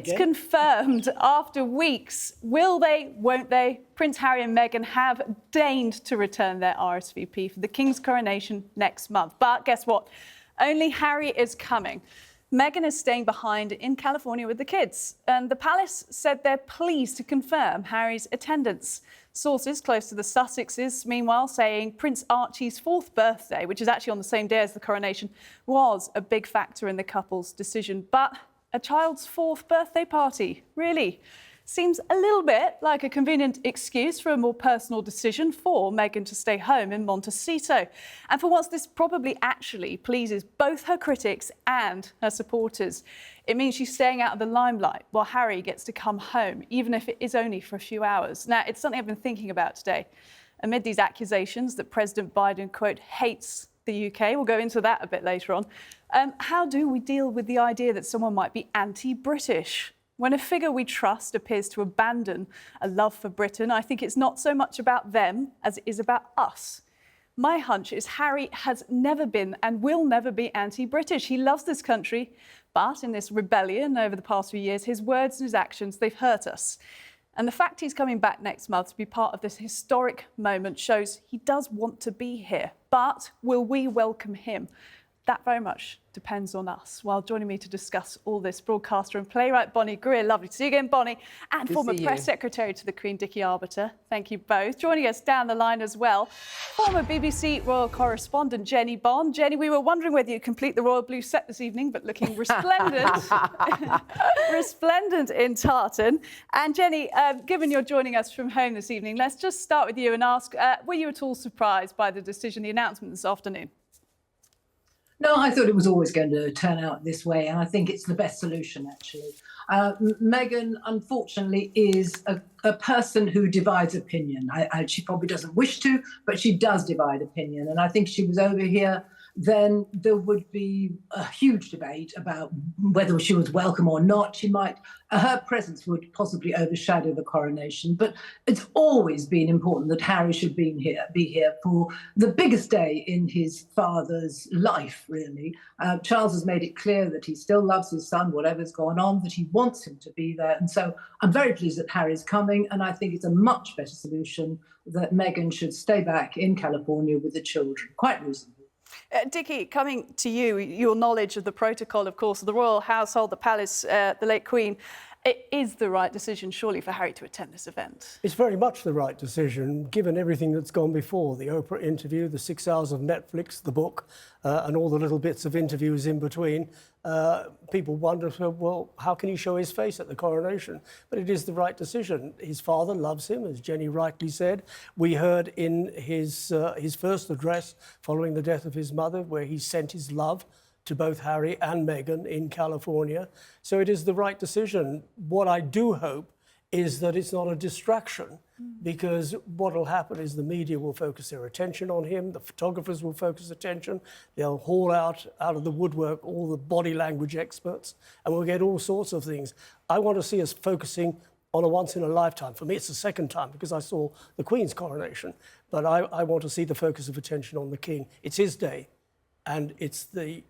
It's confirmed after weeks. Will they, won't they? Prince Harry and Meghan have deigned to return their RSVP for the King's coronation next month. But guess what? Only Harry is coming. Meghan is staying behind in California with the kids. And the palace said they're pleased to confirm Harry's attendance. Sources close to the Sussexes, meanwhile, saying Prince Archie's 4th birthday, which is actually on the same day as the coronation, was a big factor in the couple's decision. But a child's 4th birthday party, really? Seems a little bit like a convenient excuse for a more personal decision for Meghan to stay home in Montecito. And for once, this probably actually pleases both her critics and her supporters. It means she's staying out of the limelight while Harry gets to come home, even if it is only for a few hours. Now, it's something I've been thinking about today. Amid these accusations that President Biden, quote, hates the UK, we'll go into that a bit later on, how do we deal with the idea that someone might be anti-British? When a figure we trust appears to abandon a love for Britain, I think it's not so much about them as it is about us. My hunch is Harry has never been and will never be anti-British. He loves this country, but in this rebellion over the past few years, his words and his actions, they've hurt us. And the fact he's coming back next month to be part of this historic moment shows he does want to be here. But will we welcome him? That very much depends on us. While joining me to discuss all this, broadcaster and playwright Bonnie Greer. Lovely to see you again, Bonnie. And former press secretary to the Queen, Dickie Arbiter. Thank you both. Joining us down the line as well, former BBC royal correspondent Jennie Bond. Jennie, we were wondering whether you'd complete the royal blue set this evening, but looking resplendent, resplendent in tartan. And Jennie, given you're joining us from home this evening, let's just start with you and ask, were you at all surprised by the decision, the announcement this afternoon? No, I thought it was always going to turn out this way, and I think it's the best solution, actually. Meghan, unfortunately, is a person who divides opinion. She probably doesn't wish to, but she does divide opinion. And I think if she was over here, then there would be a huge debate about whether she was welcome or not. Her presence would possibly overshadow the coronation. But it's always been important that Harry should be here for the biggest day in his father's life, really. Charles has made it clear that he still loves his son, whatever's going on, that he wants him to be there. And so I'm very pleased that Harry's coming, and I think it's a much better solution that Meghan should stay back in California with the children. Quite reasonable. Dickie, coming to you, your knowledge of the protocol, of course, of the royal household, the palace, the late Queen, it is the right decision, surely, for Harry to attend this event? It's very much the right decision, given everything that's gone before, the Oprah interview, the 6 hours of Netflix, the book, and all the little bits of interviews in between. People wonder, well, how can he show his face at the coronation? But it is the right decision. His father loves him, as Jennie rightly said. We heard in his first address following the death of his mother, where he sent his love to both Harry and Meghan in California. So it is the right decision. What I do hope is that it's not a distraction, because what will happen is the media will focus their attention on him, the photographers will focus attention, they'll haul out of the woodwork all the body language experts, and we'll get all sorts of things. I want to see us focusing on a once-in-a-lifetime. For me, it's the second time, because I saw the Queen's coronation, but I want to see the focus of attention on the King. It's his day, and it's the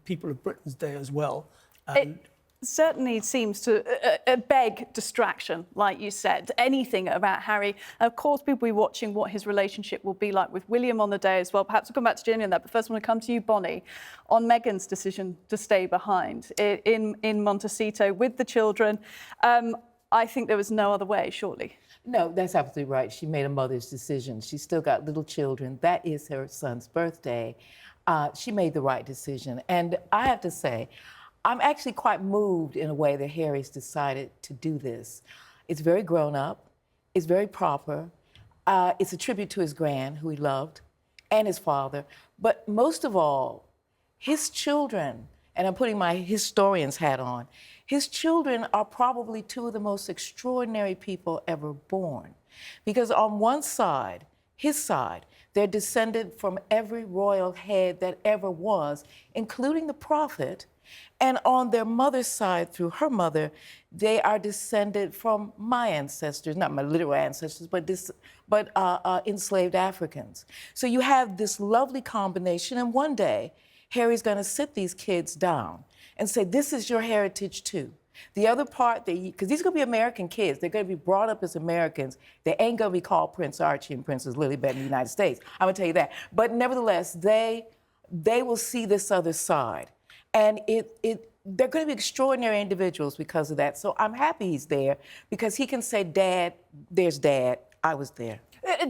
people of Britain's day as well. And certainly seems to beg distraction, like you said. Anything about Harry. Of course, people will be watching what his relationship will be like with William on the day as well. Perhaps we'll come back to Jennie on that, but first I want to come to you, Bonnie, on Meghan's decision to stay behind in Montecito with the children. I think there was no other way, surely. No, that's absolutely right. She made a mother's decision. She's still got little children. That is her son's birthday. She made the right decision. And I have to say, I'm actually quite moved in a way that Harry's decided to do this. It's very grown up, it's very proper, it's a tribute to his gran, who he loved, and his father. But most of all, his children, and I'm putting my historian's hat on, his children are probably two of the most extraordinary people ever born. Because on one side, his side, they're descended from every royal head that ever was, including the prophet. And on their mother's side, through her mother, they are descended from my ancestors, not my literal ancestors, but enslaved Africans. So you have this lovely combination, and one day, Harry's going to sit these kids down and say, this is your heritage too. The other part, because these are going to be American kids, they're going to be brought up as Americans. They ain't going to be called Prince Archie and Princess Lilibet in the United States. I'm going to tell you that. But nevertheless, they will see this other side. And they're going to be extraordinary individuals because of that. So I'm happy he's there because he can say, Dad, there's Dad, I was there.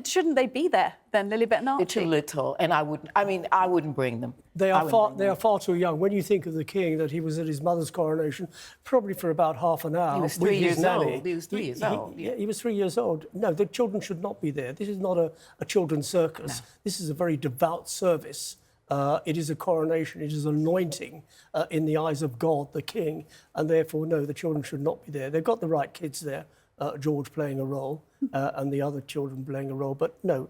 Shouldn't they be there then, Lilibet and Archie? They're too little, and I wouldn't bring them. They are far too young. When you think of the king, that he was at his mother's coronation, probably for about half an hour. He was with 3 years his nanny. old. He was 3 years old. Yeah, he was 3 years old. No, the children should not be there. This is not a children's circus. No. This is a very devout service. It is a coronation. It is anointing in the eyes of God, the king, and therefore, no, the children should not be there. They've got the right kids there. George playing a role and the other children playing a role. But no,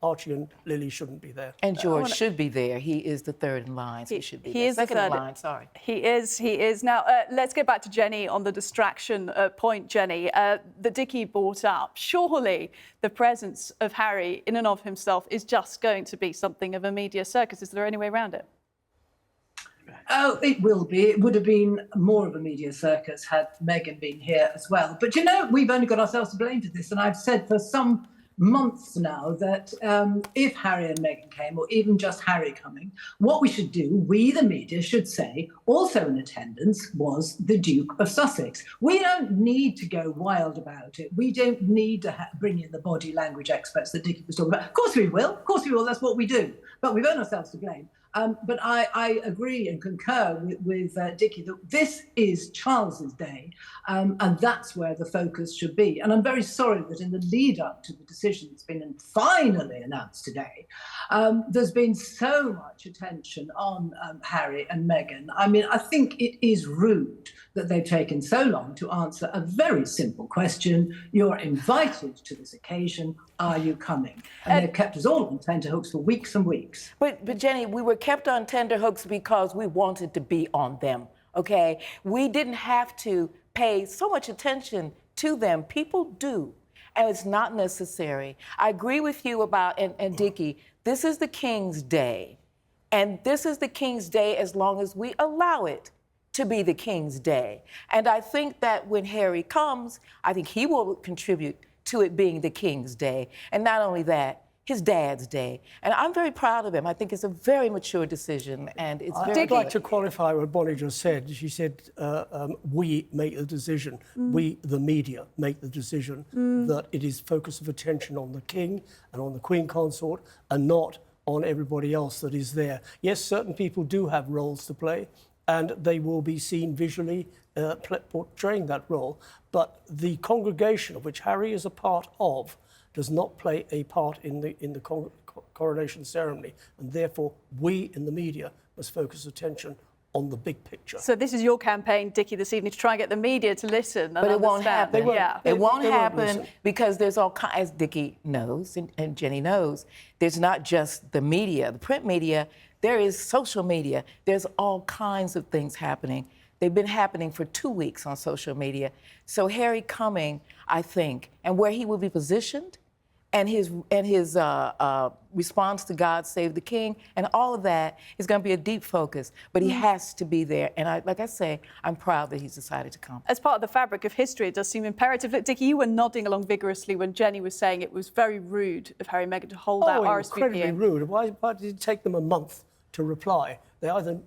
Archie and Lily shouldn't be there. And George should be there. He is the third in line, so he should be there. Is second in line, sorry. He is. Now, let's get back to Jennie on the distraction point, Jennie, that Dickie brought up. Surely the presence of Harry in and of himself is just going to be something of a media circus. Is there any way around it? Oh, it will be. It would have been more of a media circus had Meghan been here as well. But, you know, we've only got ourselves to blame for this. And I've said for some months now that if Harry and Meghan came, or even just Harry coming, what we should do, we, the media, should say, also in attendance was the Duke of Sussex. We don't need to go wild about it. We don't need to bring in the body language experts that Dickie was talking about. Of course we will. Of course we will. That's what we do. But we've only ourselves to blame. But I agree and concur with Dickie that this is Charles's day, and that's where the focus should be. And I'm very sorry that in the lead up to the decision that's been finally announced today, there's been so much attention on Harry and Meghan. I mean, I think it is rude that they've taken so long to answer a very simple question. You're invited to this occasion. Are you coming? And they've kept us all on tenterhooks for weeks and weeks. But Jennie, we were kept on tenterhooks because we wanted to be on them, okay? We didn't have to pay so much attention to them. People do, and it's not necessary. I agree with you about, and Dickie, this is the King's Day. And this is the King's Day as long as we allow it to be the King's Day. And I think that when Harry comes, I think he will contribute to it being the King's Day. And not only that, his dad's day. And I'm very proud of him. I think it's a very mature decision, and it's very I'd like to qualify what Bonnie just said. She said, we make the decision. We, the media, make the decision that it is focus of attention on the King and on the Queen Consort and not on everybody else that is there. Yes, certain people do have roles to play, and they will be seen visually portraying that role. But the congregation of which Harry is a part of does not play a part in the coronation ceremony, and therefore we in the media must focus attention on the big picture. So this is your campaign, Dickie, this evening to try and get the media to listen. But it won't happen. It won't happen because there's all kinds, as Dickie knows and Jennie knows, there's not just the media, the print media, there is social media. There's all kinds of things happening. They've been happening for 2 weeks on social media. So Harry coming, I think, and where he will be positioned, and his response to God Save the King, and all of that is going to be a deep focus. But he has to be there. And like I say, I'm proud that he's decided to come. As part of the fabric of history, it does seem imperative. Look, Dickie, you were nodding along vigorously when Jennie was saying it was very rude of Harry and Meghan to hold out RSVP. Incredibly rude. Why did it take them a month to reply? They either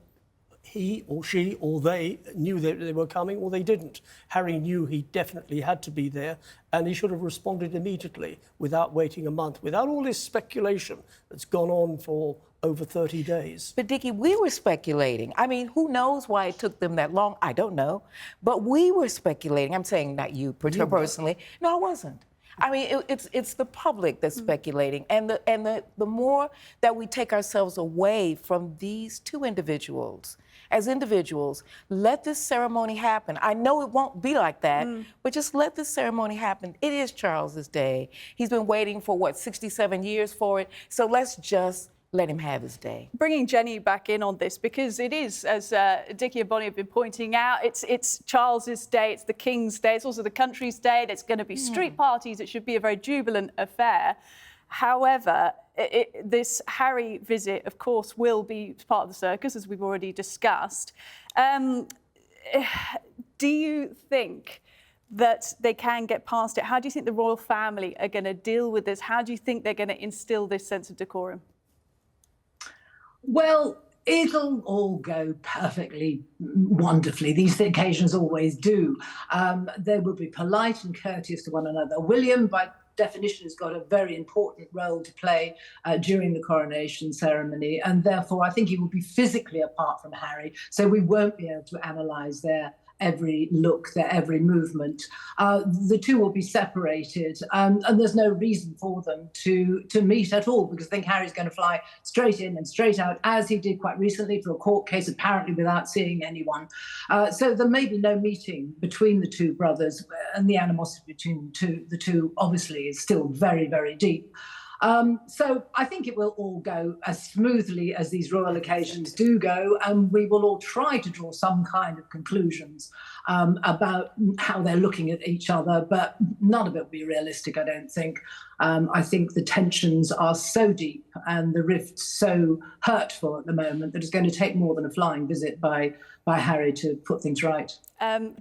he or she or they knew that they were coming or they didn't. Harry knew he definitely had to be there, and he should have responded immediately without waiting a month, without all this speculation that's gone on for over 30 days. But Dickie, we were speculating. I mean, who knows why it took them that long? I don't know. But we were speculating. I'm saying not you personally. No, I wasn't. I mean, it's the public that's speculating, and the more that we take ourselves away from these two individuals, as individuals, let this ceremony happen. I know it won't be like that, but just let this ceremony happen. It is Charles's day. He's been waiting for, 67 years for it, so let's just let him have his day. Bringing Jennie back in on this, because it is, as Dickie and Bonnie have been pointing out, it's Charles's day, it's the King's day, it's also the country's day. There's going to be street parties. It should be a very jubilant affair. However, this Harry visit, of course, will be part of the circus, as we've already discussed. Do you think that they can get past it? How do you think the royal family are going to deal with this? How do you think they're going to instill this sense of decorum? Well, it'll all go perfectly wonderfully. These occasions always do. They will be polite and courteous to one another. William, by definition, has got a very important role to play during the coronation ceremony, and therefore I think he will be physically apart from Harry, so we won't be able to analyse their every look, their every movement. The two will be separated, and there's no reason for them to meet at all, because I think Harry's going to fly straight in and straight out, as he did quite recently for a court case, apparently without seeing anyone. So there may be no meeting between the two brothers, and the animosity between the two obviously is still very, very deep. So I think it will all go as smoothly as these royal occasions do go, and we will all try to draw some kind of conclusions about how they're looking at each other, but none of it will be realistic, I don't think. I think the tensions are so deep and the rifts so hurtful at the moment that it's going to take more than a flying visit by Harry to put things right.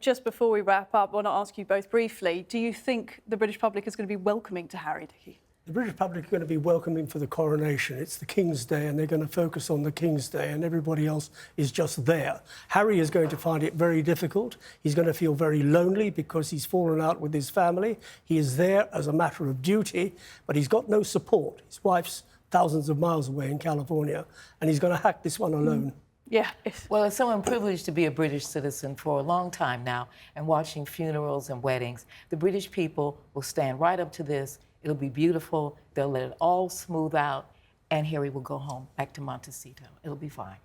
Just before we wrap up, I want to ask you both briefly, do you think the British public is going to be welcoming to Harry, Dickie? The British public are going to be welcoming for the coronation. It's the King's Day, and they're going to focus on the King's Day, and everybody else is just there. Harry is going to find it very difficult. He's going to feel very lonely because he's fallen out with his family. He is there as a matter of duty, but he's got no support. His wife's thousands of miles away in California, and he's going to hack this one alone. Yeah. Well, as someone privileged to be a British citizen for a long time now and watching funerals and weddings, the British people will stand right up to this. It'll be beautiful. They'll let it all smooth out, and Harry will go home back to Montecito. It'll be fine.